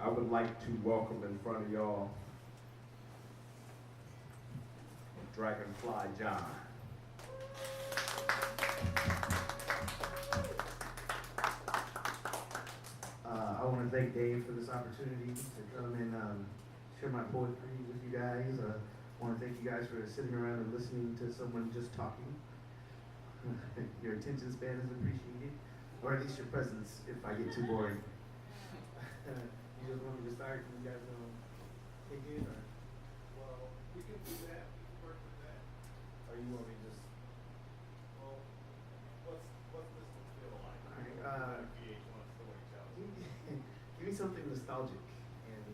I would like to welcome in front of y'all Jragonfly Jon. I want to thank Dave for this opportunity to come and share my poetry with you guys. I want to thank you guys for sitting around and listening to someone just talking. Your attention span is appreciated, or at least your presence if I get too boring. You just want me to start? Can you guys kick in? Or? Well, we can do that. We can work with that. Or you want me to just? Well, what's this one feel like? All right. Give me something nostalgic and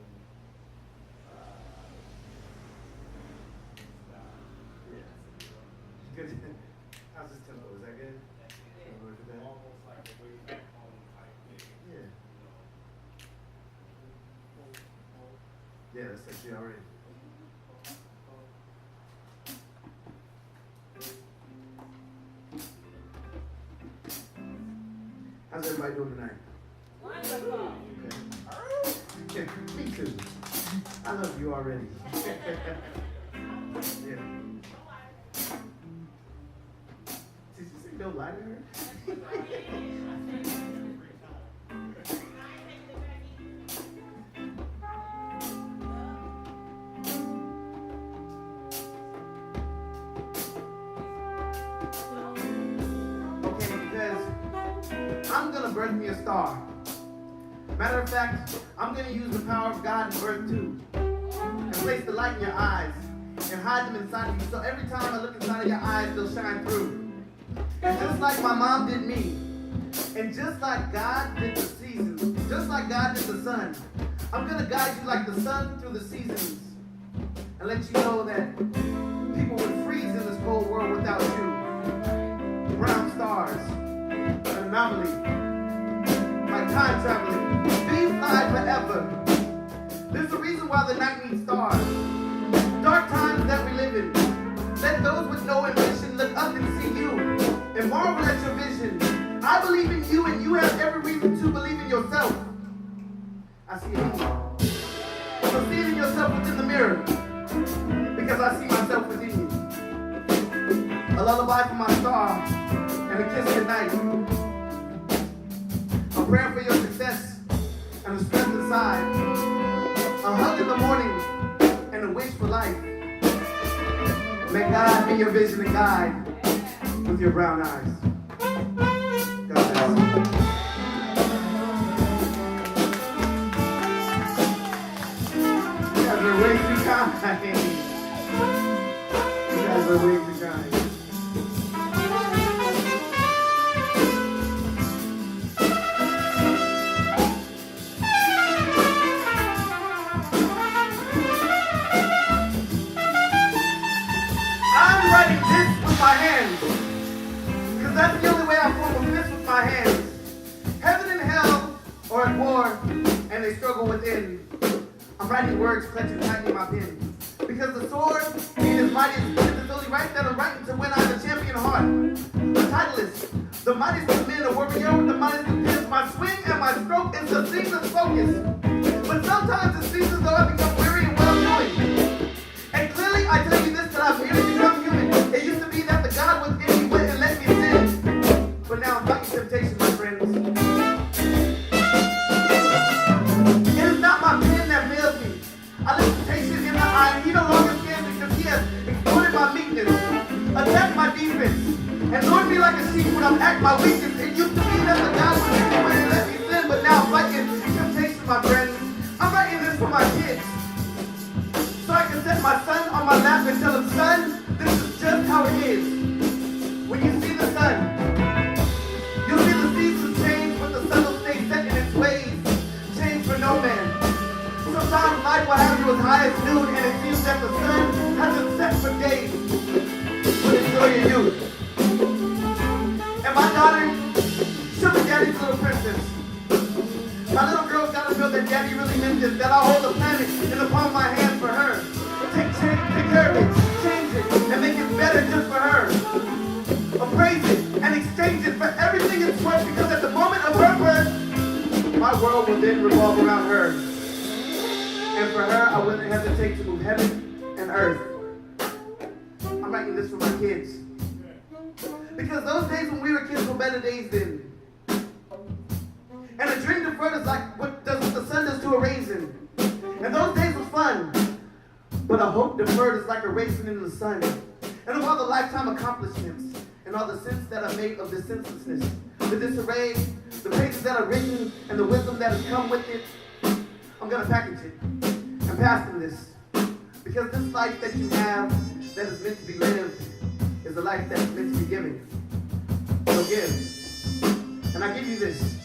yeah. Good. How's this tempo? Is that good? Can we work with that? Almost like a way back home type thing. Yeah. You know. Yeah, that's sexy already. How's everybody doing tonight? Wonderful. Okay. Me too. I love you already. Yeah. Did you say don't lie to her? Okay, because I'm gonna birth me a star. Matter of fact, I'm going to use the power of God in birth too. And place the light in your eyes and hide them inside of you. So every time I look inside of your eyes, they'll shine through. And just like my mom did me, and just like God did the seasons, just like God did the sun, I'm going to guide you like the sun through the seasons. And let you know that people would freeze in this cold world without you. Brown stars, an anomaly. Like time traveling, be fly forever. There's a reason why the night needs stars. Dark times that we live in. Let those with no ambition look up and see you and marvel at your vision. I believe in you and you have every reason to believe in yourself. I see it in you. So see it in yourself within the mirror because I see myself within you. A lullaby for my star and a kiss goodnight. A prayer for your success and the strength inside. A hug in the morning and a wish for life. May God be your vision and guide with your brown eyes. God bless you. You guys are way too kind. You guys are way too kind. My hands, because that's the only way I form a fist with my hands. Heaven and hell are at war, and they struggle within. I'm writing words, clutching tightly my pen, because the sword being as mighty as it is only right that I'm writing to win. I'm the champion heart, the titleist, the mightiest of men, a warrior with the mightiest of pens. My swing and my stroke is the season's focus, but sometimes the seasons though I become weary and well doing. And clearly I tell you this, that I've merely become human. It used to be that the God within me went and let me sin. But now I'm fighting temptation, my friends. It is not my pen that fails me. I look temptation in the eye, and he no longer scares me because he has exploited my meekness, attacked my defense, and lured me like a sheep when I'm at my weakest. It used to be that the God within me went and let me sin, but now I'm fighting temptation, my friends. I'm writing this for my kids. So I can set my son on my lap and tell him, son, this is just how it is. When you see the sun, you'll see the seasons change, but the sun will stay set in its ways. Change for no man. Sometimes life will have you as high as noon, and it seems that the sun hasn't set for days. But enjoy your youth. And my daughter, she'll be daddy's little princess. My little girl's gotta know that daddy really meant this, that I'll hold the planet in the palm of my hand for her. Take care of it, change it, and make it better just for her. Appraise it and exchange it for everything it's worth, because at the moment of her birth, my world will then revolve around her. And for her, I wouldn't hesitate to move heaven and earth. I'm writing this for my kids. Because those days when we were kids were better days then. And a dream deferred is like what the sun does to a raisin. And those days were fun. But a hope deferred is like a raisin in the sun. And of all the lifetime accomplishments, and all the sins that are made of the senselessness, the disarray, the pages that are written, and the wisdom that has come with it, I'm going to package it and pass them this. Because this life that you have that is meant to be lived is a life that's meant to be given. So give. And I give you this.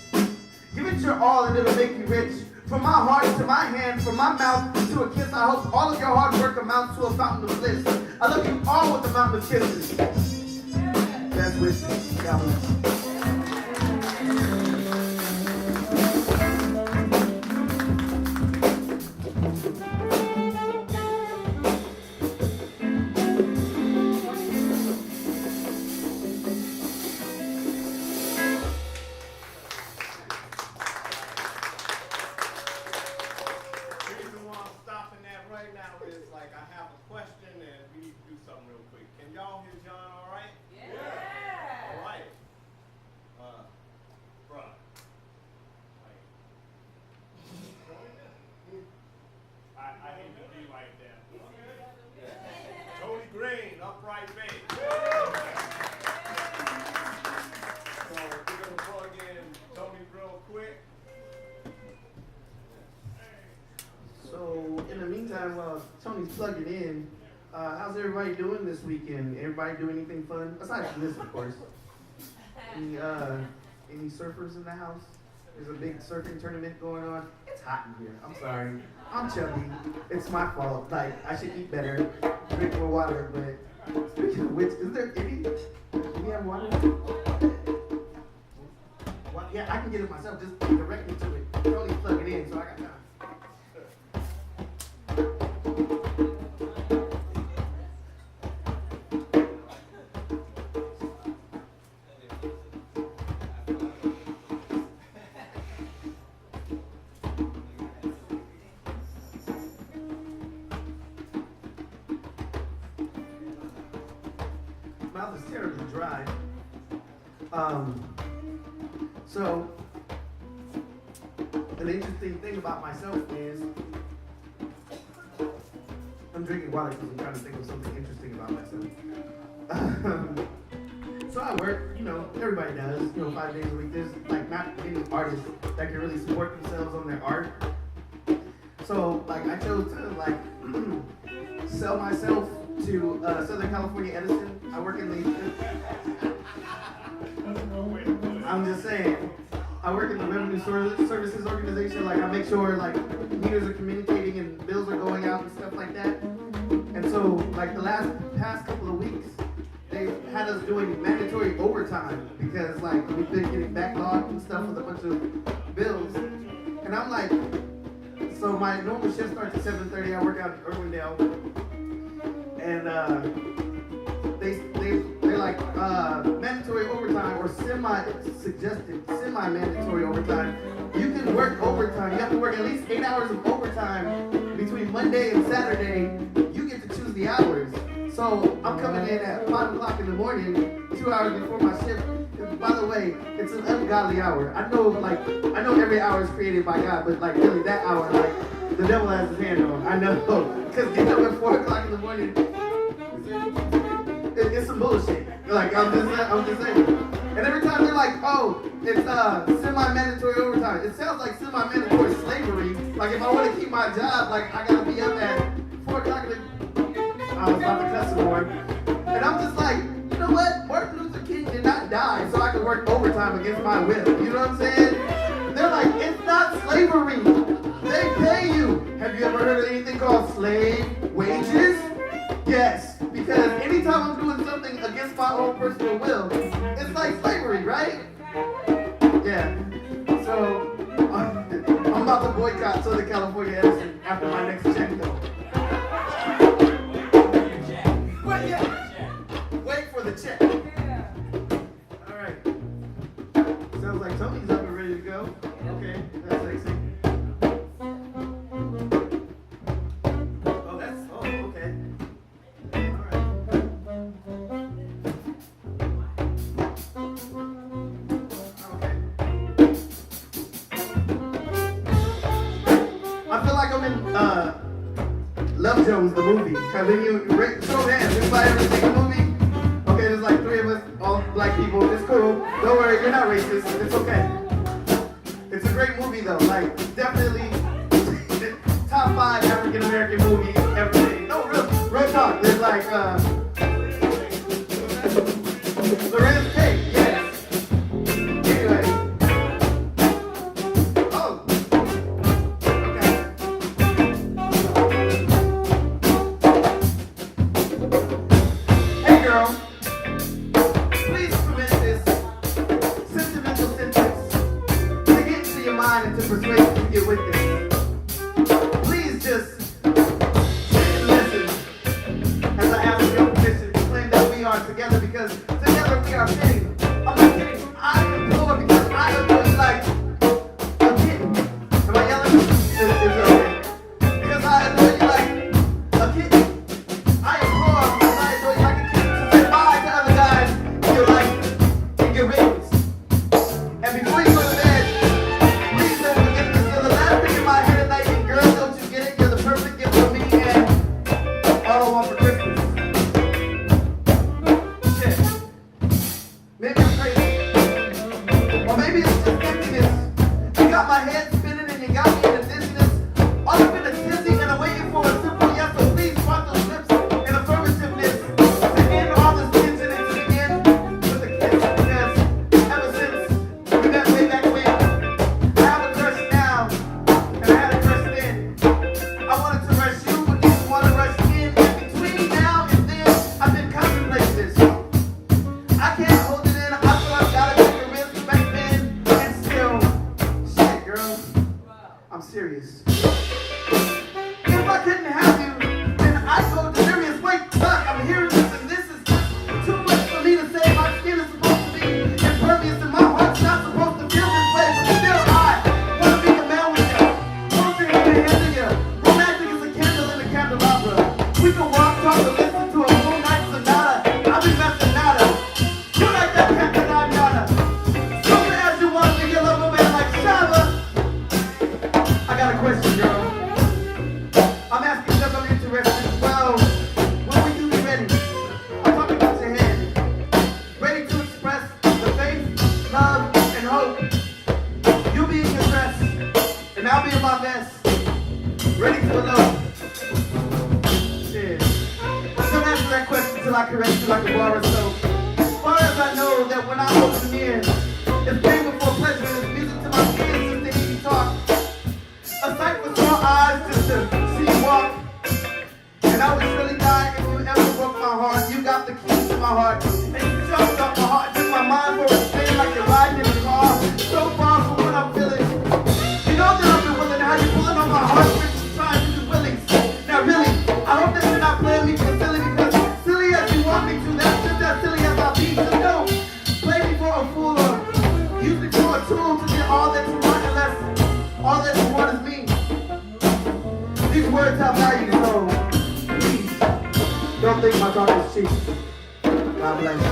Give it your all and it'll make you rich. From my heart to my hand, from my mouth to a kiss, I hope all of your hard work amounts to a fountain of bliss. I love you all with a mountain of kisses. That's wisdom. God bless. While Tony's plugging in, how's everybody doing this weekend? Everybody do anything fun? Aside from this, of course. Any surfers in the house? There's a big surfing tournament going on. It's hot in here. I'm sorry. I'm chubby. It's my fault. Like, I should eat better, drink more water, but speaking of which, is there any? Do we have water? Well, yeah, I can get it myself. Just direct me to it. Tony's plugging in, so I got time. Mouth is terribly dry. So an interesting thing about myself is I'm drinking water because I'm trying to think of something interesting about myself. So I work, everybody does, 5 days a week. There's like not many artists that can really support themselves on their art. So like I chose to sell myself to Southern California Edison. I work in the I'm just saying, I work in the Revenue Services Organization. Like I make sure like meters are communicating and bills are going out and stuff like that. And so like the past couple of weeks, they had us doing mandatory overtime because like we've been getting backlogged and stuff with a bunch of bills. And I'm like, so my normal shift starts at 7:30. I work out in Irwindale, and they're like mandatory overtime or semi-mandatory overtime. You can work overtime. You have to work at least 8 hours of overtime between Monday and Saturday. You get to choose the hours. So I'm coming in at 5 o'clock in the morning, 2 hours before my shift. And by the way, it's an ungodly hour. I know every hour is created by God, but like really that hour, like the devil has his hand on. I know, because getting up at 4 o'clock in the morning, it's some bullshit. Like I'm just saying. And every time they're like, oh, it's semi-mandatory overtime. It sounds like semi-mandatory slavery. Like if I want to keep my job, like I gotta be up at 4 o'clock in the I was about to cuss some more. And I'm just like, you know what? Martin Luther King did not die so I could work overtime against my will. You know what I'm saying? They're like, it's not slavery. They pay you. Have you ever heard of anything called slave wages? Yes. Because anytime I'm doing something against my own personal will, it's like slavery, right? Yeah. So, I'm about to boycott Southern California Edison after my next check, though. Wait for the check. All right. Sounds like Tony's up and ready to go. Okay, that's sexy. recommend Love Jones, the movie. Because then you show hands. Everybody ever seen the movie? Okay, there's like 3 of us, all black people. It's cool. Don't worry, you're not racist. It's okay. It's a great movie though. Like, definitely top 5 African American movies ever made. No, real talk. There's like Lorenz Tate, yes. Anyway. Oh. Okay. Hey girl. Please permit this sentimental sentence to get into your mind and to persuade you to get with this. Please just sit and listen as I ask for your permission to claim that we are together because together we are fitting. I'm not kidding. I adore because I adore you like a kitten. Am I yelling? Is it okay? Because I adore you like a kitten. I adore because I adore you like a kitten. So say bye to other guys you like and get rings. And before you go to bed, please don't forget this. You're the last thing in my head at night. And girl, don't you get it? You're the perfect gift for me and all I want for Christmas. Shit. Maybe I'm crazy. Or maybe it's just emptiness. You got my head spinning and you got me in a dizziness. All up in a dizzy and I'm waiting for a simple yes. So please front those lips in affirmativeness to end all this tension and to begin with a kiss. Because ever since we met way back when, I have a crush now and I had a crush then. I wanted to rush you, but you want to rush in. And between now and then, I've been contemplating this. I can't hold it in. I feel I've got to take a risk back then and still. Shit, girl. I'm serious. If I couldn't have you, then I'd go delirious. Wait, fuck, I'm hearing this and this is just too much for me to say. My skin is supposed to be impervious and my heart's not supposed to feel this way. But still, I want to be a man with you. Hold your hand in hand to you. Romantic as a candle in a candelabra. We can walk, talk, and listen to a full night sonata. I'll be messing nada. You like that cantanata. Something as you want to be a lover man like Shava. I got a question, girl. I'm asking because I'm interested. Well, when will you be ready? I'm talking about your hand. Ready to express the faith, love, and hope. You be in your dress, and I'll be in my vest. Ready to elope. Shit. Don't answer that question till I caress you like a bar of soap. As far as I know that when I open in, it's pain before pleasure, and it's music to my ears just to hear you talk. A sight for small eyes just to see you walk. And I would really die if you ever broke my heart. You got the keys to my heart. And you jumped up my heart, took my mind for a spin like you're riding in a car. So far from what I'm feeling. You know that I've been willing. How you pulling on my heart, trying to do willing. Now really, I hope that you're not playing me for silly because silly as you want me to, that's just as silly as I'll be. Just don't play me for a fool or use me for a tool to get all that you want unless all that you want is me. These words have value, so please don't think my talk is cheap. God bless you.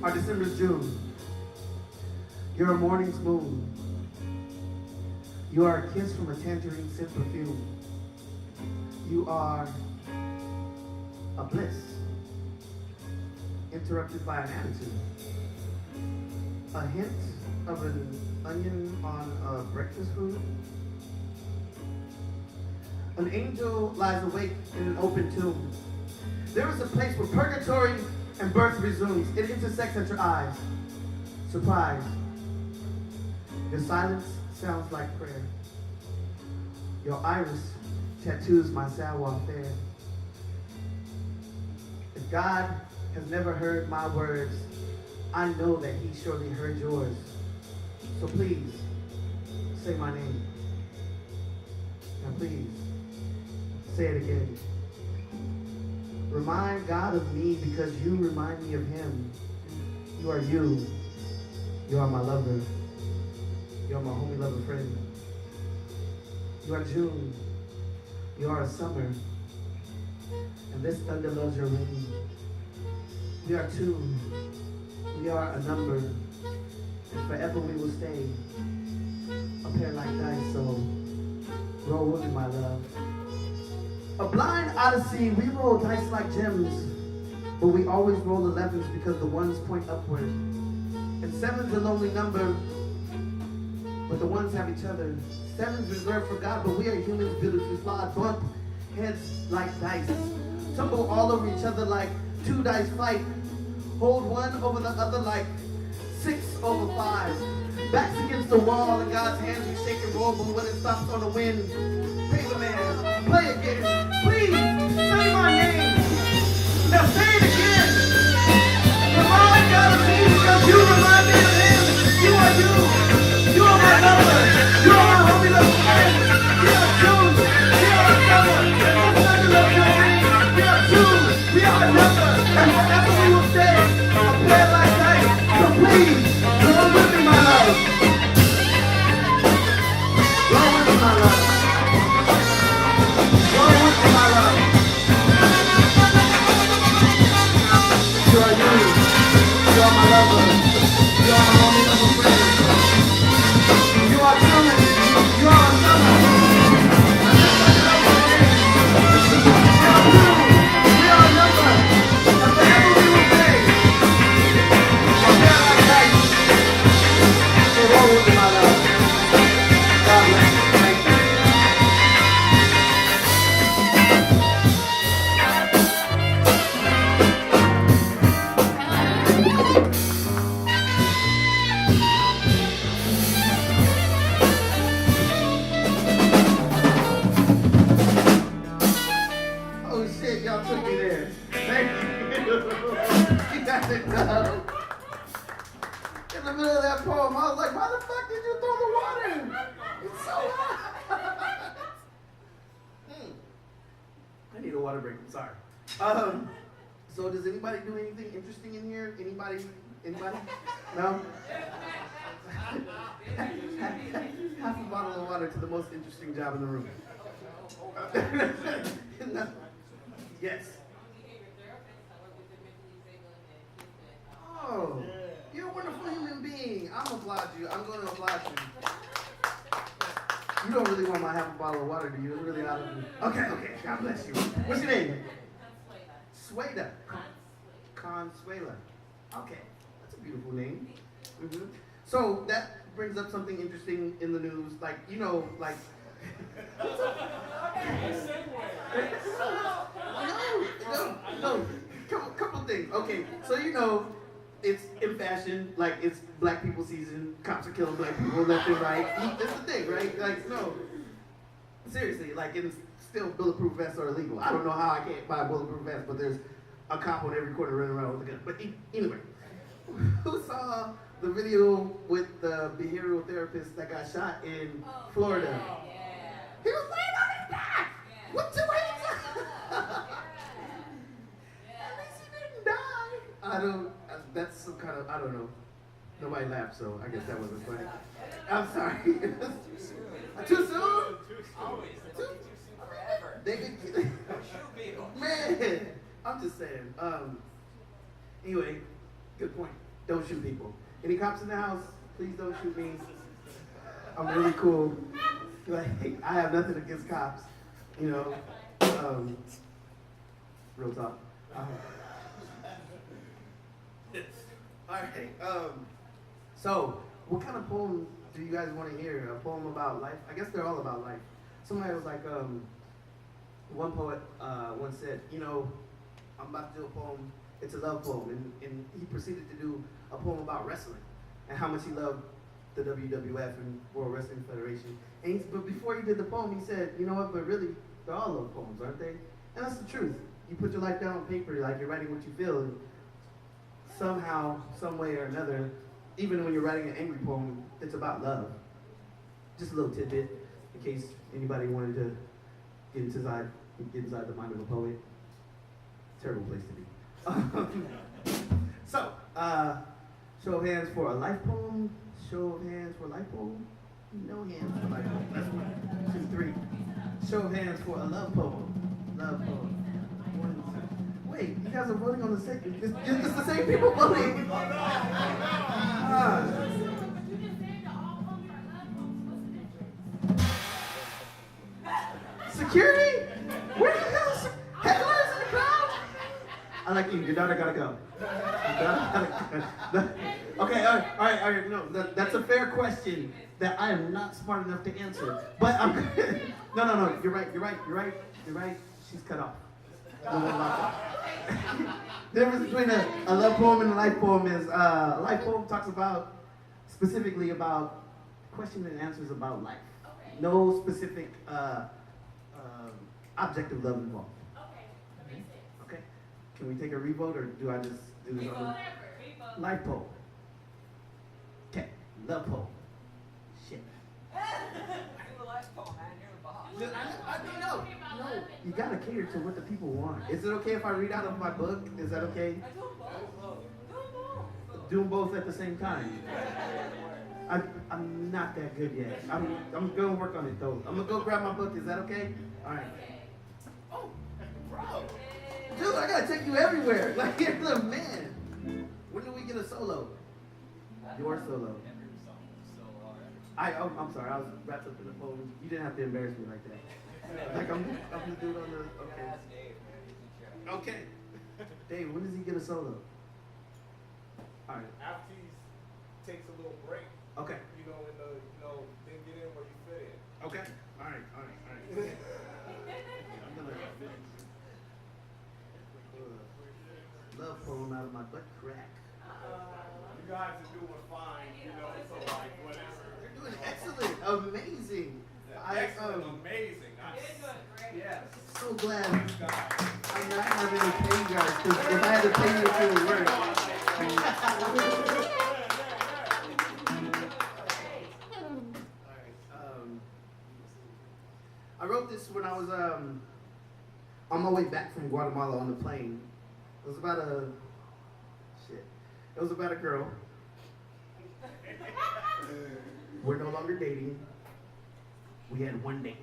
are December's June. You're a morning's moon. You are a kiss from a tangerine scent perfume. You are a bliss, interrupted by an attitude. A hint of an onion on a breakfast food. An angel lies awake in an open tomb. There is a place where purgatory and birth resumes. It intersects at your eyes. Surprise. Your silence sounds like prayer. Your iris tattoos my savoir-faire. If God has never heard my words, I know that he surely heard yours. So please, say my name. Now please, say it again. Remind God of me because you remind me of him. You are you. You are my lover. You are my homie lover friend. You are June. You are a summer. And this thunder loves your rain. We are two. We are a number. And forever we will stay. A pair like dice, so roll with me, my love. A blind odyssey, we roll dice like gems. But we always roll 11s because the ones point upward. And 7's a lonely number, but the ones have each other. 7's reserved for God, but we are humans beautifully flawed. Bump heads like dice. Tumble all over each other like 2 dice fight. Hold one over the other like 6 over 5. Backs against the wall, in God's hands we shake and roll, but when it stops on the wind, paper man, play again. Please, say my name. Now say it again. Remind God of me because you remind me of him. You are you. You are my lover. You are my homie little friend. We are June. We are a summer. And the sun loves your ring. We are June. We are a number. And forever we will stay. A pair like dice. So please, roll with me, my love. Roll with me, my love. Roll with me, my love. You are you. You are my lover. You are my homie lover friend. You are June. You are a summer. We are June. We are a number. And forever we will stay. A pair like dice. So roll with me, my love. God bless you. Thank you. Oh shit, y'all took me there. Thank you. You got it done. In the middle of that poem, I was like, why the fuck did you throw the water in? It's so hot. I need a water break, I'm sorry. So does anybody do anything interesting in here? Anybody? No? Half a bottle of water to the most interesting job in the room. No. Yes. Oh, you're a wonderful human being. I'm applaud you. I'm going to applaud you. You don't really want my half a bottle of water, do you? It's really out of me. Okay. God bless you. What's your name? Sueda. Consuela. Okay. That's a beautiful name. Mm-hmm. So that brings up something interesting in the news. Like, you know, like... No. Couple things. Okay, so you know, it's in fashion, like it's black people season, cops are killing black people left and right. That's the thing, right? Like, no. Seriously, like it's still bulletproof vests are illegal. I don't know how I can't buy a bulletproof vest, but there's a cop on every corner running around with a gun. But anyway, who saw the video with the behavioral therapist that got shot in Florida? Yeah. He was laying on his back with 2 hands up. At least he didn't die. That's some kind of, I don't know. Nobody laughed, so I guess that wasn't funny. I'm sorry. Too soon? Always. Too soon forever. They could man, I'm just saying. Anyway, good point. Don't shoot people. Any cops in the house? Please don't shoot me. I'm really cool. Like, I have nothing against cops, you know. Real talk. All right. So, what kind of poem do you guys want to hear? A poem about life? I guess they're all about life. Somebody was like, one poet once said, you know, I'm about to do a poem. It's a love poem, and he proceeded to do a poem about wrestling and how much he loved the WWF and World Wrestling Federation. But before he did the poem, he said, you know what? But really, they're all love poems, aren't they? And that's the truth. You put your life down on paper, like you're writing what you feel, and somehow, some way or another, even when you're writing an angry poem, it's about love. Just a little tidbit, in case anybody wanted to get inside the mind of a poet. Terrible place to be. So, show of hands for a life poem. Show of hands for a life poem. No hands for a life poem. That's 1, 2, 3. Show of hands for a love poem. Love poem. 1, 2. Wait, you guys are voting on the same. It's the same people voting. Security? Where the hell is hecklers in the crowd? I like you. Your daughter gotta go. Okay, all right. No, that's a fair question that I am not smart enough to answer. But I'm no. You're right. She's cut off. The difference between a love poem and a life poem is a life poem talks about specifically about questions and answers about life. Okay. No specific object of love involved. Okay, that makes sense. Okay. Can we take a revote or do I just do this? Revote. Life poem. Okay. Love poem. Shit. Do the life poem, man. You're the boss. I don't know. No, you gotta cater to what the people want. Is it okay if I read out of my book? Is that okay? I do them both. Do them both. Do them both at the same time. I'm not that good yet. I'm gonna work on it though. I'm gonna go grab my book. Is that okay? All right. Oh, bro, dude, I gotta take you everywhere. Like you're the man. When do we get a solo? Your solo. I'm sorry. I was wrapped up in the phone. You didn't have to embarrass me like that. Like I'm the dude on the. Okay. Dave, when does he get a solo? All right. After he takes a little break, Okay. Then get in where you fit in. Okay. All right. I'm gonna love poem out of my butt crack. You guys are doing fine, so like whatever. You're doing excellent, amazing. Excellent, amazing. Yes. So glad Thanks, guys. I'm not having to pay you guys because if I had to pay you, it would work. I wrote this when I was on my way back from Guatemala on the plane. It was about a girl. We're no longer dating. We had one date.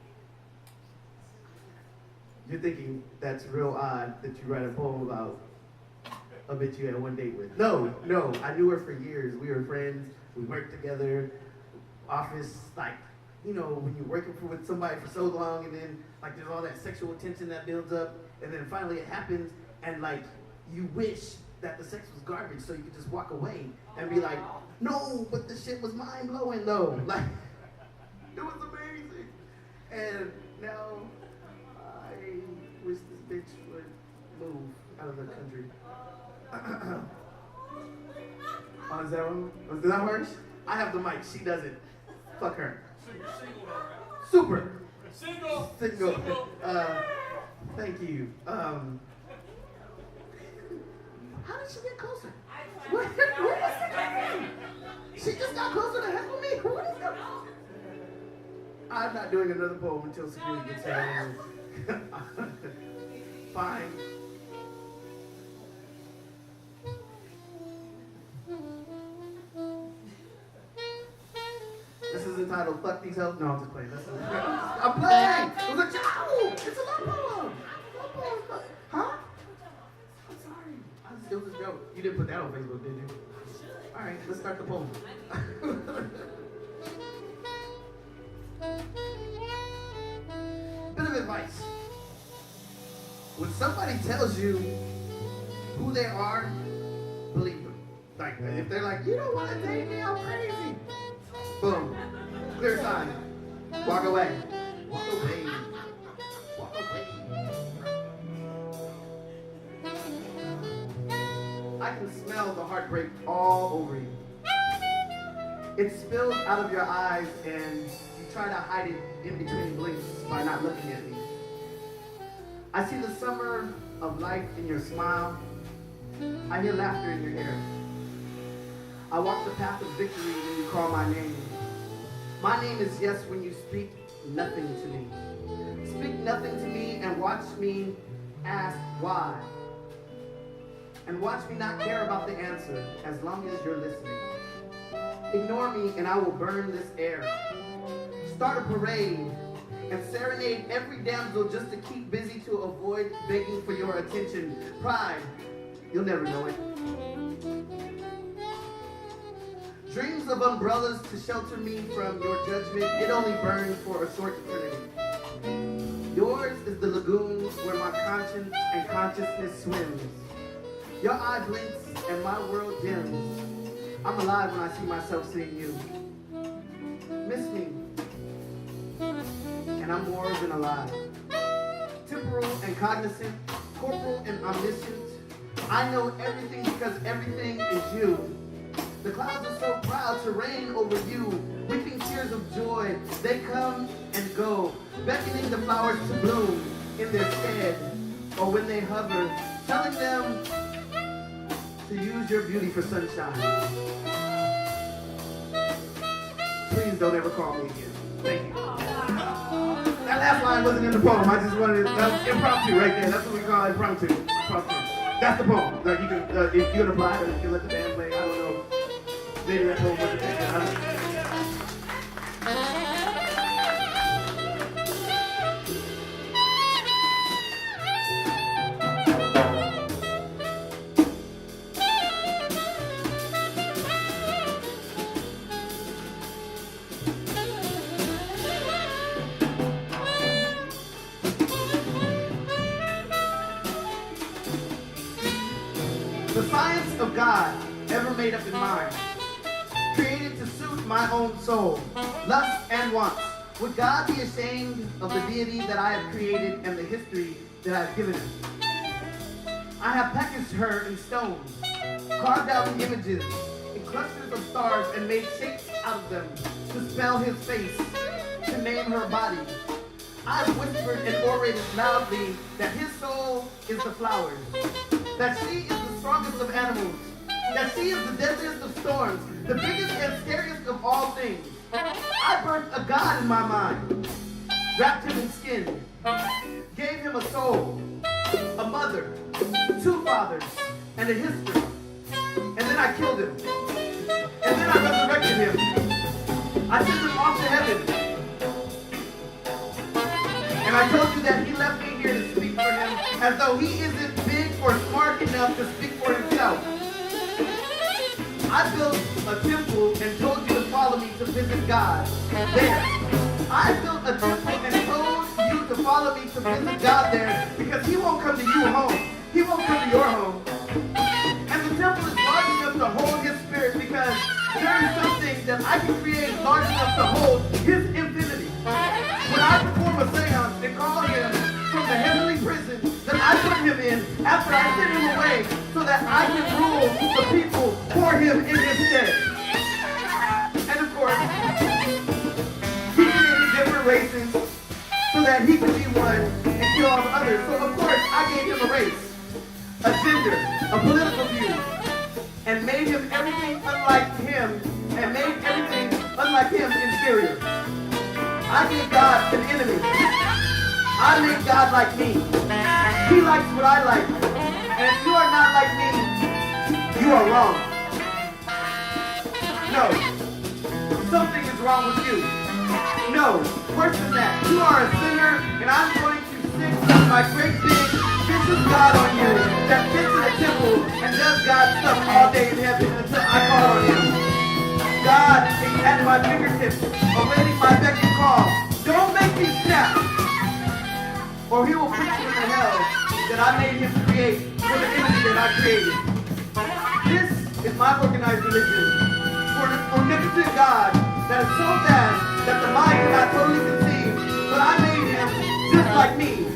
You're thinking that's real odd that you write a poem about a bitch you had one date with. No, I knew her for years. We were friends. We worked together. Office, like, when you're working with somebody for so long and then, like, there's all that sexual tension that builds up and then finally it happens and, like, you wish that the sex was garbage so you could just walk away and be like, no, but the shit was mind-blowing, though. Like, it was amazing. And now I wish this bitch would move out of the country. Oh, is that one? Is that hers? I have the mic. She doesn't. Fuck her. Super. Single. Thank you. How did she get closer? What is that? She just got closer to heck with me? What is that? I'm not doing another poem until security gets here. Fine. This is entitled "Fuck These Hoes." No, I'm just playing. I'm playing. It was a joke. It's a love poem. Huh? I'm sorry. It was a joke. You didn't put that on Facebook, did you? All right, let's start the poem. Bit of advice. when somebody tells you who they are, believe them. Like, if they're like, you don't want to date me, I'm crazy. Boom. Clear sign. Walk away. Walk away. Walk away. I can smell the heartbreak all over you. It spills out of your eyes and you try to hide it in between blinks by not looking at me. I see the summer of life in your smile. I hear laughter in your hair. I walk the path of victory when you call my name. My name is yes when you speak nothing to me. Speak nothing to me and watch me ask why. And watch me not care about the answer as long as you're listening. Ignore me and I will burn this air. Start a parade and serenade every damsel just to keep busy to avoid begging for your attention. Pride, you'll never know it. Dreams of umbrellas to shelter me from your judgment, it only burns for a short eternity. Yours is the lagoon where my conscience and consciousness swims. Your eye blinks and my world dims. I'm alive when I see myself seeing you. Miss me, and I'm more than alive. Temporal and cognizant, corporal and omniscient. I know everything because everything is you. The clouds are so proud to reign over you. Weeping tears of joy, they come and go, beckoning the flowers to bloom in their stead, or when they hover, telling them to use your beauty for sunshine. Please don't ever call me again. Thank you. That last line wasn't in the poem. I just wanted that was impromptu right there. That's what we call impromptu. That's the poem. Like you can, if you're gonna apply it, you can let the band play. I don't know. Maybe that poem wasn't there. I don't know. The science of God, ever made up in mind, created to suit my own soul, lusts and wants. Would God be ashamed of the deity that I have created and the history that I have given him? I have packaged her in stone, carved out in images, in clusters of stars, and made shapes out of them to spell his face, to name her body. I have whispered and orated loudly that his soul is the flowers, that she is the strongest of animals, that she is the deadliest of storms, the biggest and scariest of all things. I birthed a God in my mind, wrapped him in skin, gave him a soul, a mother, two fathers, and a history. And then I killed him. And then I resurrected him. I sent him off to heaven. And I told you that he left me here to speak for him as though he isn't big or smart enough to speak for himself. I built a temple and told you to follow me to visit God there. I built a temple and told you to follow me to visit God there because he won't come to you home. He won't come to your home. And the temple is large enough to hold his spirit because there is something that I can create large enough to hold his infinity. When I perform a seance and call him from the heavenly prison that I put him in after I sent him away so that I can rule the people for him in his stead. And of course, he created different races so that he could be one and kill all the others. So of course, I gave him a race, a gender, a political view, and made him everything unlike him and made everything unlike him inferior. I gave God an enemy. I made God like me. He likes what I like. And if you are not like me, you are wrong. No. Something is wrong with you. No. Worse than that. You are a sinner, and I'm going to stick my great big vicious God on you that sits in a temple and does God's stuff all day in heaven until I call on him. God is at my fingertips, awaiting my beck and call. Don't make me snap, or he will put you in hell that I made him create for the entity that I created. This is my organized religion for an omnipotent God that is so vast that the mind cannot totally conceive, but I made him just like me.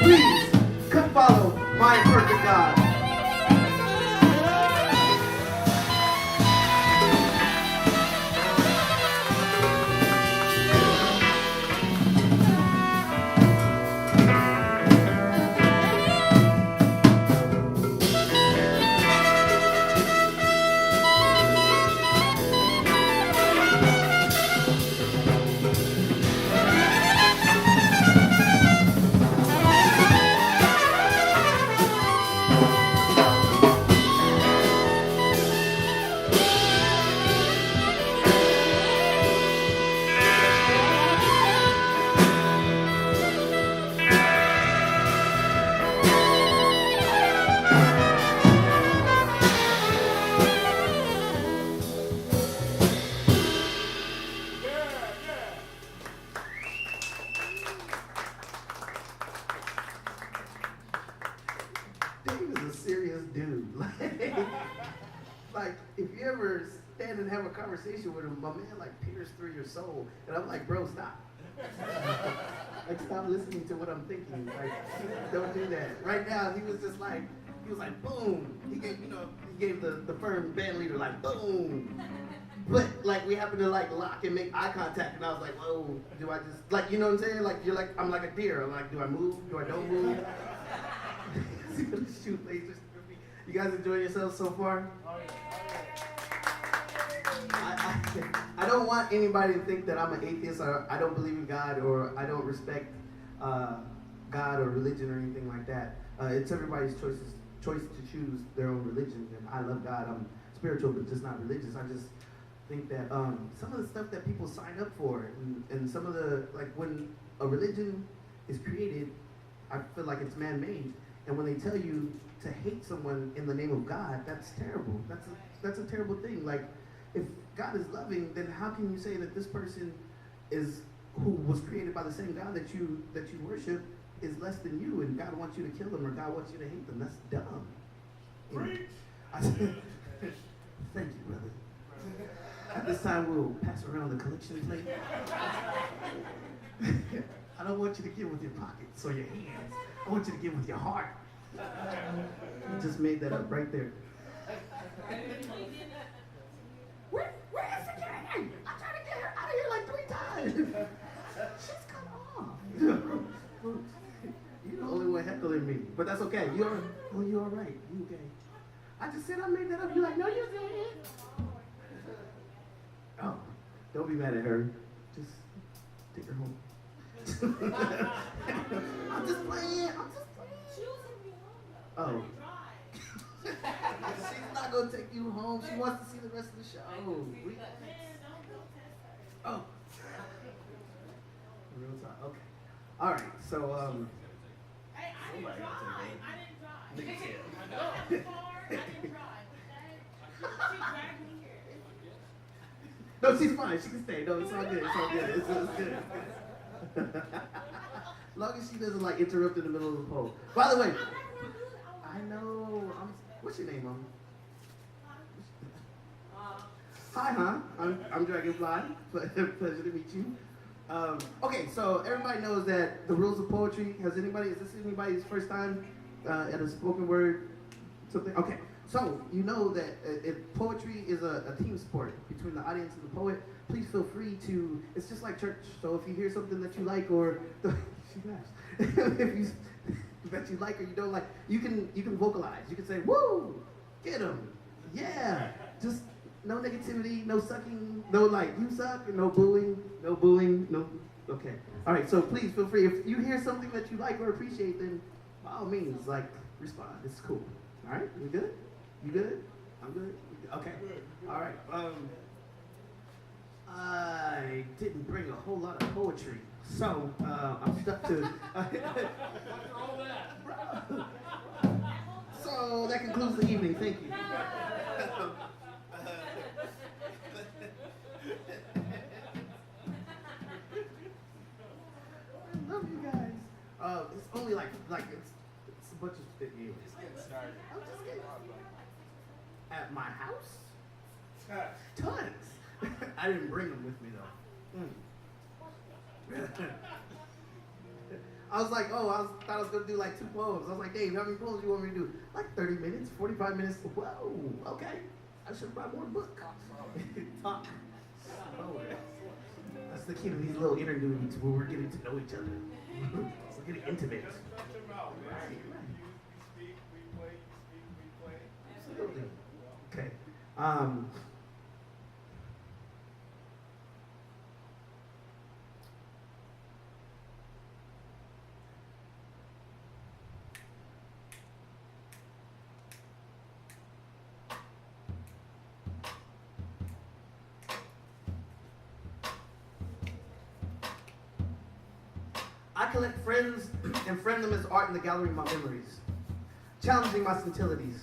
Please, come follow my imperfect God. Dave is a serious dude. Like, if you ever stand and have a conversation with him, my man like peers through your soul, and I'm like, bro, stop. Like, stop listening to what I'm thinking. Like, don't do that. Right now, he was like, boom. He gave the firm band leader like, boom. But like, we happened to like lock and make eye contact, and I was like, whoa, do I just like, you know what I'm saying? Like, you're like, I'm like a deer. I'm like, do I move? Do I don't move? He's gonna shoot lasers through me. You guys enjoy yourselves so far? I don't want anybody to think that I'm an atheist or I don't believe in God or I don't respect God or religion or anything like that. It's everybody's choice to choose their own religion. And I love God. I'm spiritual, but just not religious. I just think that some of the stuff that people sign up for and some of the, like when a religion is created, I feel like it's man-made. And when they tell you to hate someone in the name of God, that's terrible. That's a terrible thing. Like, if God is loving, then how can you say that this person who was created by the same God that you worship is less than you, and God wants you to kill them or God wants you to hate them? That's dumb. Thank you, brother. At this time, we'll pass around the collection plate. I don't want you to give with your pockets or your hands. I want you to give with your heart. You just made that up right there. Where is security? I tried to get her out of here like 3 times. She's come off. You're the only one heckling me. But that's okay. You're all right. You okay? I just said I made that up. You're like, no, you didn't. Oh, don't be mad at her. Just take her home. I'm just playing. Oh. She's not going to take you home. She wants to see the rest of the show. Oh. Real talk. Okay. All right. So, Hey, I didn't drive. I didn't drive. I don't have a car. I didn't drive. She dragged me here. No, she's fine. She can stay. No, it's all good. It's all good. It's good. As long as she doesn't like interrupt in the middle of the poll. By the way, I know. What's your name, Mom? Hi, huh? I'm Dragonfly. Pleasure to meet you. Okay, so everybody knows that the rules of poetry. Is this anybody's first time at a spoken word something? Okay, so you know that poetry is a team sport between the audience and the poet. Please feel free to. It's just like church. So if you hear something that you like or she laughs. That you like or you don't like, you can vocalize. You can say, "Woo, get 'em, yeah." Just no negativity, no sucking, no like you suck, no booing, no. Okay. All right. So please feel free. If you hear something that you like or appreciate, then by all means, like respond. It's cool. All right. We good? You good? I'm good. Okay. All right. I didn't bring a whole lot of poetry, so I'm stuck to. So that concludes the evening. Thank you. I love you guys. It's only like it's much as fit you? Just getting started. I'm just kidding. At my house? Touch. Tons. I didn't bring them with me though. I was like, thought I was gonna do like 2 poems. I was like, Dave, how many poems do you want me to do? Like 30 minutes, 45 minutes. Whoa, okay. I should have brought more book. Talk. Oh, that's the key to these little interludes where we're getting to know each other. We're getting intimate. Just touch your mouth, man. Right, You right. speak, we play. You speak, we play. Absolutely. Okay. I collect friends and friend them as art in the gallery of my memories, challenging my scintillities,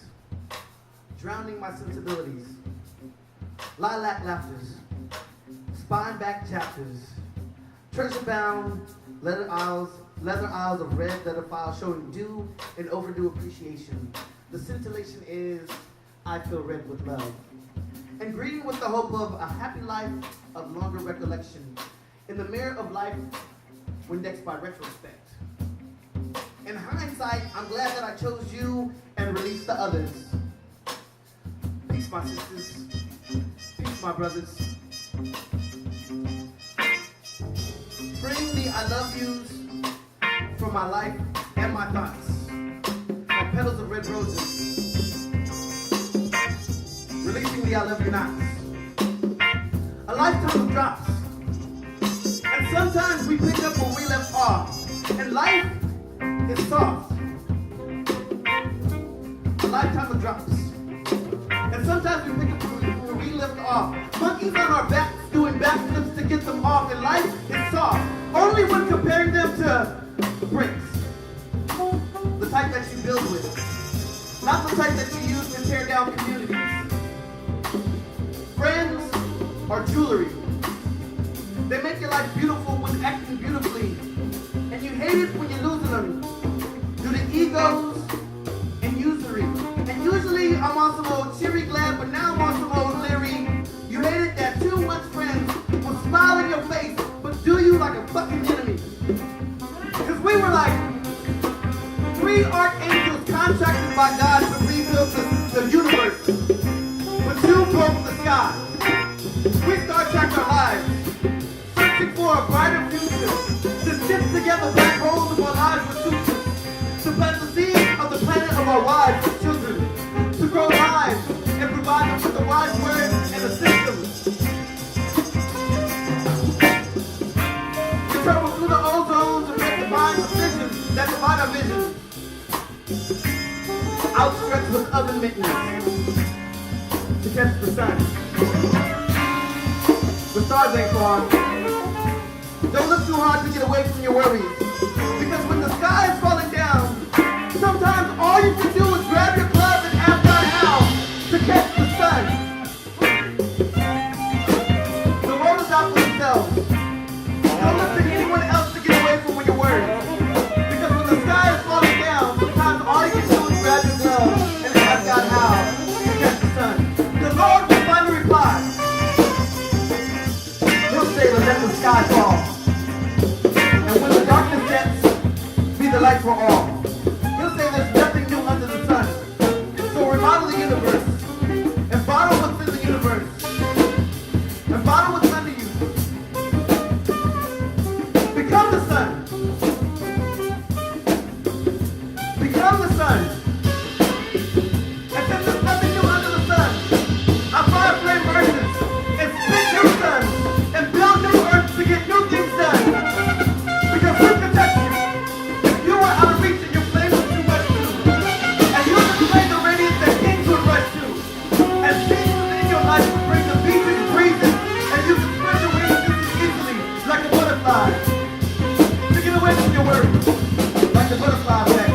drowning my sensibilities, lilac laughters, spine-back chapters, treasure-bound leather aisles of red leather files showing due and overdue appreciation. The scintillation is, I feel red with love. And greeting with the hope of a happy life of longer recollection in the mirror of life when next by retrospect. In hindsight, I'm glad that I chose you and released the others. Peace, my sisters. Peace, my brothers. Bring the I love yous from my life and my thoughts, like petals of red roses. Releasing the I love you nots. A lifetime of drops. And sometimes we pick up where we left off. And life is soft. A lifetime of drops. And sometimes we pick up where we left off. Monkeys on our backs doing backflips to get them off. And life is soft. Only when comparing them to bricks. The type that you build with. Not the type that you use to tear down communities. Friends are jewelry. They make your life beautiful when acting beautifully. And you hate it when you're losing them due to egos and usury. And usually I'm on some old cheery glad, but now I'm on some old leery. You hate it that 2 once friends will smile in your face, but do you like a fucking enemy. Because we were like 3 archangels contracted by God to rebuild the universe. But 2 broke the sky. We Star Trek our lives. For a brighter future, to stitch together black holes of our lives with sutures, to plant the seeds of the planet of our wives and children, to grow lives and provide them with the wise word and the system. To travel through the ozone to make divine decisions that divide our vision. Outstretched with oven mittens to catch the sun. The stars ain't far. Don't look too hard to get away from your worries. Because when the sky is falling down, sometimes all you can do is grab your glove and ask God how to catch the sun. The world is out for themselves. Don't look to anyone else to get away from when you're worried. Because when the sky is falling down, sometimes all you can do is grab your glove and ask God how to catch the sun. The Lord will finally reply. He'll say, let the sky fall. And when the darkness sets, be the light for all. He'll say there's nothing new under the sun. So remodel the universe. And bottle what's in the universe. And bottle what's under you. Become the sun. Become the sun. And since there's nothing new under the sun, I fire flame verses and spit new suns and build new earth to get new things done. Because who protects you? If you were out of reach and your flame was too much too. And you display the radiance that kings would rush to. And things within your life would bring the beaches breezing. And you can spread your wings just as easily like a butterfly. To get away from your worries. Like the butterfly effect.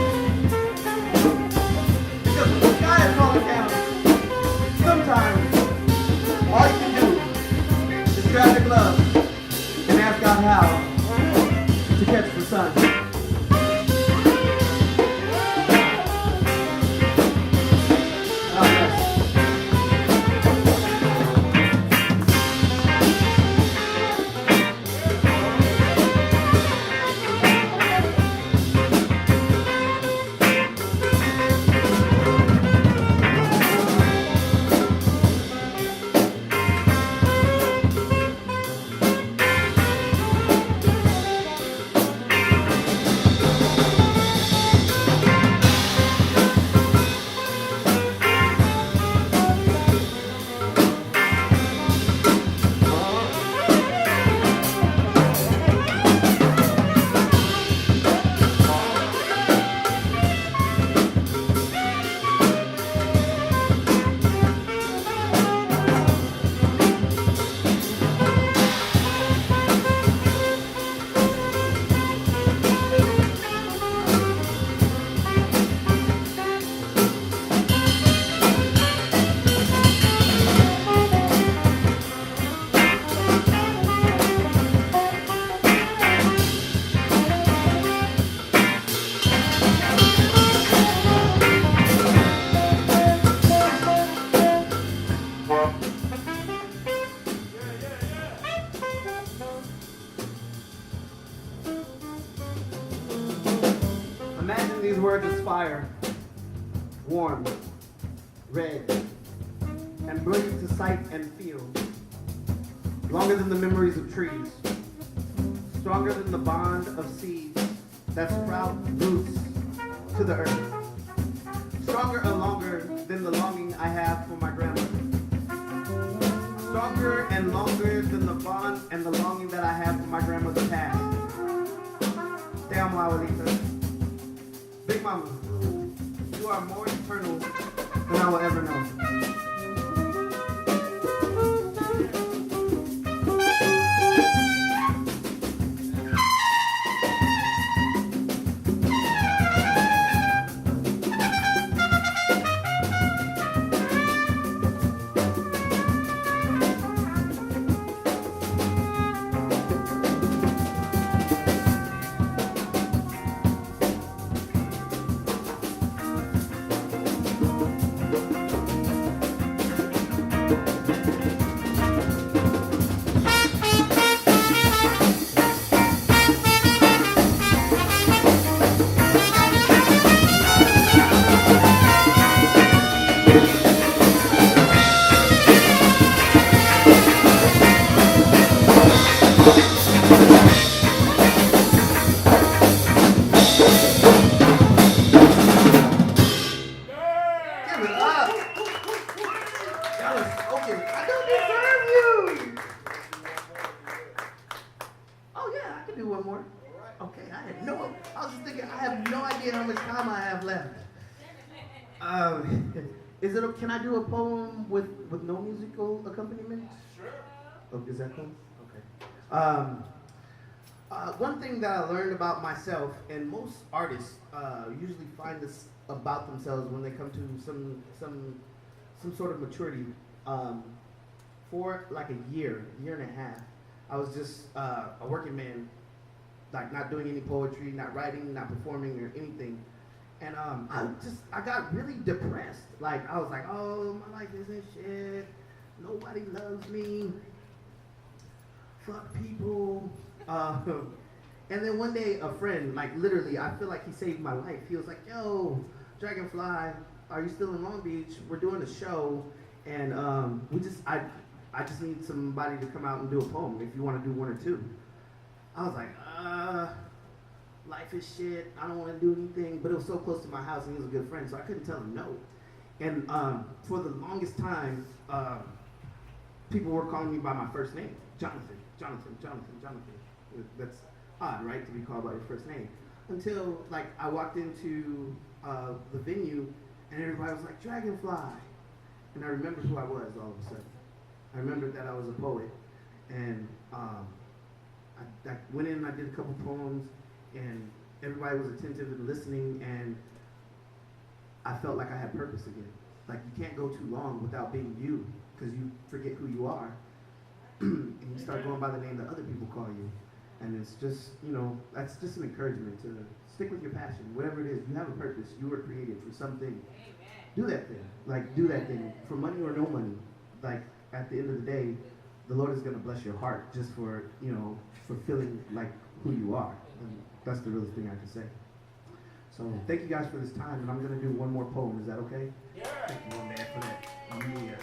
Imagine these words as fire, warm, red, and brilliant to sight and feel. Longer than the memories of trees, stronger than the bond of seeds that sprout roots to the earth. Stronger and longer than the longing I have for my grandmother. Stronger and longer than the bond and the longing that I have for my grandmother past. Te amo, abuelita. Big Mama, you are more eternal than I will ever know. Can I do a poem with no musical accompaniment? Sure. Oh, is that cool? Okay. One thing that I learned about myself, and most artists usually find this about themselves when they come to some sort of maturity. For like a year and a half, I was just a working man, like not doing any poetry, not writing, not performing or anything. And I got really depressed. Like, I was like, oh, my life isn't shit. Nobody loves me. Fuck people. And then one day, a friend, like literally, I feel like he saved my life. He was like, yo, Jragonfly, are you still in Long Beach? We're doing a show, and I just need somebody to come out and do a poem if you want to do one or two. I was like, life is shit, I don't want to do anything, but it was so close to my house and he was a good friend, so I couldn't tell him no. And for the longest time, people were calling me by my first name, Jonathan. That's odd, right, to be called by your first name. Until, like, I walked into the venue and everybody was like, Jragonfly. And I remembered who I was all of a sudden. I remembered that I was a poet. And I went in and I did a couple poems, and everybody was attentive and listening, and I felt like I had purpose again. Like, you can't go too long without being you, because you forget who you are, and you start going by the name that other people call you. And it's just, that's just an encouragement to stick with your passion, whatever it is. You have a purpose. You were created for something. Do that thing. Like, do that thing for money or no money. Like, at the end of the day, the Lord is going to bless your heart just for, fulfilling, like, who you are. And that's the realest thing I can say. So thank you guys for this time, and I'm going to do one more poem. Is that okay? Yeah. Thank you, man, for that. Yeah.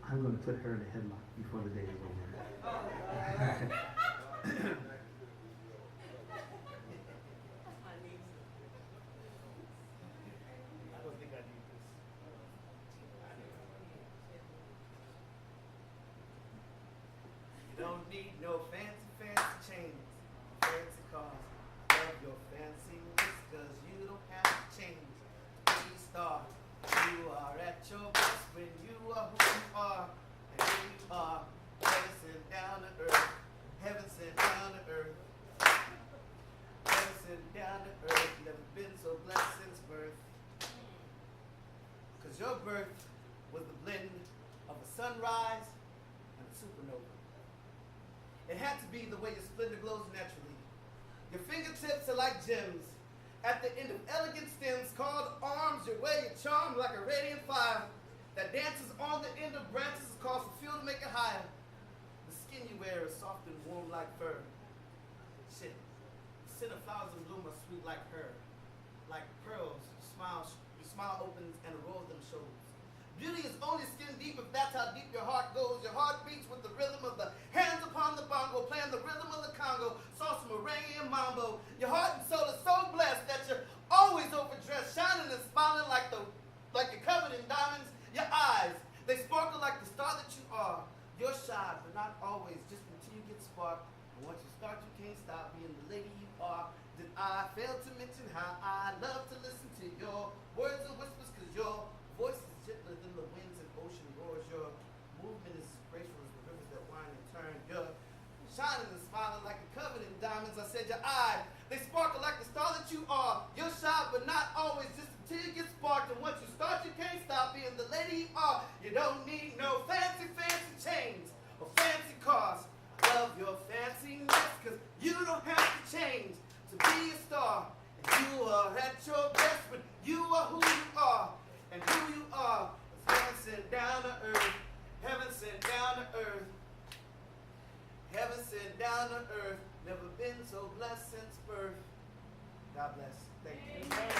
I'm going to put her in a headlock before the day is over. Don't need no fancy chains, fancy cars. Love your fancy whiskers, you don't have to change. Be star, you are at your best when you are who you are. And here you are, heaven sent down to earth, heaven sent down to earth. Heaven sent down to earth, never been so blessed since birth. Cause your birth was the blend of a sunrise and a supernova. It had to be the way your splendor glows naturally. Your fingertips are like gems. At the end of elegant stems called arms, your way your charm like a radiant fire that dances on the end of branches is called for fuel to make it higher. The skin you wear is soft and warm like fur. Shit. scent of flowers in bloom are sweet like her. Like pearls, your smile opens and a roll of them shows. Beauty is only skin deep if that's how deep your heart goes. Your heart beats with the rhythm of the hands upon the bongo, playing the rhythm of the Congo, salsa, merengue, and mambo. Your heart and soul is so blessed that you're always overdressed, shining and smiling like you're covered in diamonds. Your eyes, they sparkle like the star that you are. You're shy, but not always, just until you get sparked. And once you start, you can't stop being the lady you are. Did I fail to mention how I love to listen to your words and whispers? Cause your voice is gentler than the winds and ocean roars. Your movement is graceful as the rivers that wind and turn. You're shining and smiling like you're covered in diamonds. I said your eyes, they sparkle like the star that you are. You're shy, but not always, just until you get sparked. And once you start, you can't stop being the lady you are. You don't need no fancy chains or fancy cars. Love your fanciness, cause you don't have to change to be a star. And you are at your best, but you are who you are. And who you are is heaven sent down to earth. Heaven sent down to earth. Heaven sent down to earth. Never been so blessed since birth. God bless. Thank you.